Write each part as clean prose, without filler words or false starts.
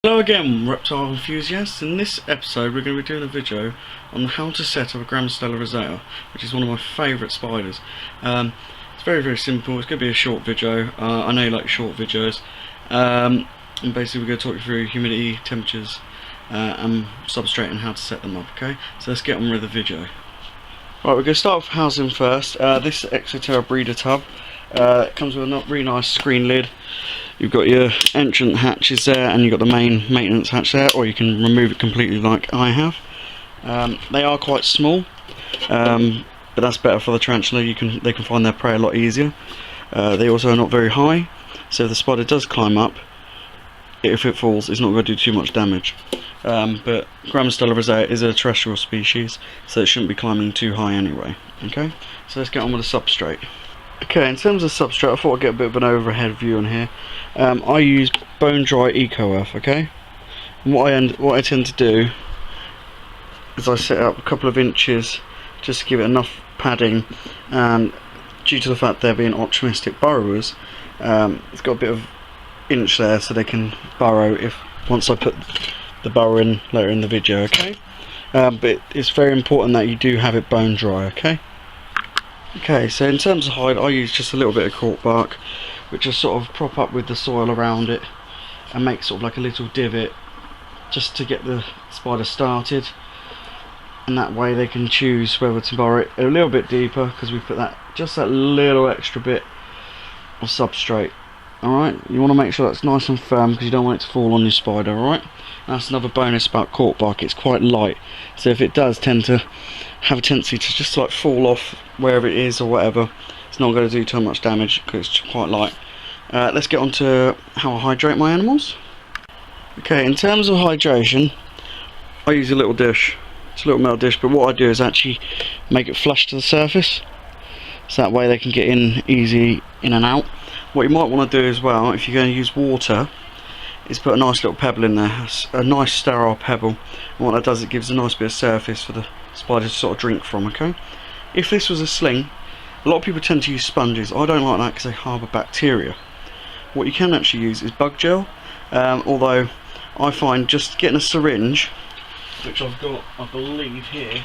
Hello again, reptile enthusiasts. In this episode we're going to be doing a video on how to set up a Gramastola Rosea, which is one of my favourite spiders. It's very simple. It's going to be a short video. I know you like short videos, and basically we're going to talk you through humidity, temperatures and substrate and how to set them up. Okay, so let's get on with the video. Right, we're going to start with housing first. This Exoterra breeder tub, it comes with a really nice screen lid. You've got your entrance hatches there, and you've got the main maintenance hatch there, or you can remove it completely like I have. They are quite small, but that's better for the tarantula. They can find their prey a lot easier. They also are not very high, so if the spider does climb up, if it falls, it's not going to do too much damage. But Gramastola Rosea is a terrestrial species, so it shouldn't be climbing too high anyway. Okay, so let's get on with the substrate. Okay, in terms of substrate, I thought I'd get a bit of an overhead view on here. I use bone dry eco earth. Okay, and what I tend to do is I set up a couple of inches just to give it enough padding, and due to the fact they're being optimistic burrowers, it's got a bit of inch there so they can burrow once I put the burrow in later in the video. Okay, but it's very important that you do have it bone dry. Okay, so in terms of hide, I use just a little bit of cork bark, which I sort of prop up with the soil around it and make sort of like a little divot just to get the spider started, and that way they can choose whether to burrow it a little bit deeper, because we put just that little extra bit of substrate. Alright, you want to make sure that's nice and firm because you don't want it to fall on your spider. Alright, that's another bonus about cork bark, it's quite light, so if it does tend to have a tendency to just like fall off wherever it is or whatever, it's not going to do too much damage because it's quite light. Let's get on to how I hydrate my animals. Okay, in terms of hydration, I use a little dish. It's a little metal dish, but what I do is actually make it flush to the surface, so that way they can get in easy in and out. What you might want to do as well, if you're going to use water, is put a nice little pebble in there, a nice sterile pebble, and what that does, it gives a nice bit of surface for the spider to sort of drink from. Okay, if this was a sling, a lot of people tend to use sponges. I don't like that because they harbour bacteria. What you can actually use is bug gel, although I find just getting a syringe, which I've got I believe here,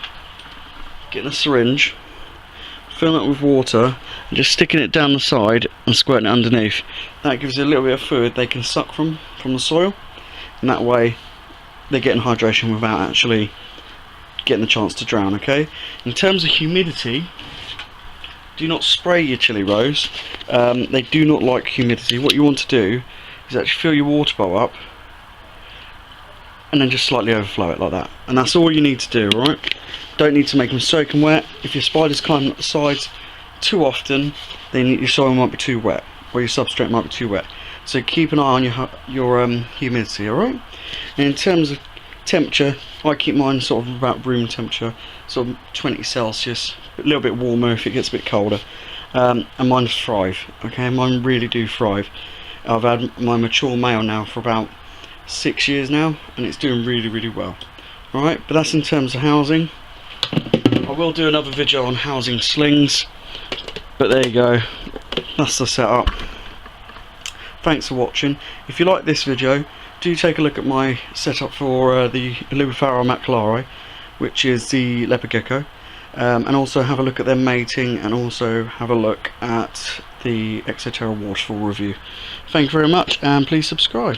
getting a syringe, filling it with water and just sticking it down the side and squirting it underneath, that gives it a little bit of fluid they can suck from the soil, and that way they're getting hydration without actually getting the chance to drown. Okay, in terms of humidity, do not spray your Chilean Rose. They do not like humidity. What you want to do is actually fill your water bowl up and then just slightly overflow it like that, and that's all you need to do. Alright, don't need to make them soaking wet. If your spider's climbing up the sides too often, then your soil might be too wet, or your substrate might be too wet, so keep an eye on your humidity. Alright, and in terms of temperature, I keep mine sort of about room temperature, sort of 20 Celsius, a little bit warmer if it gets a bit colder, and mine thrive. Okay, mine really do thrive. I've had my mature male now for about 6 years now, and it's doing really well. Alright, but that's in terms of housing. I will do another video on housing slings, but there you go, that's the setup. Thanks for watching. If you like this video, do take a look at my setup for the Lubiphara macularii, which is the leopard gecko, and also have a look at their mating, and also have a look at the Exoterra waterfall review. Thank you very much, and please subscribe.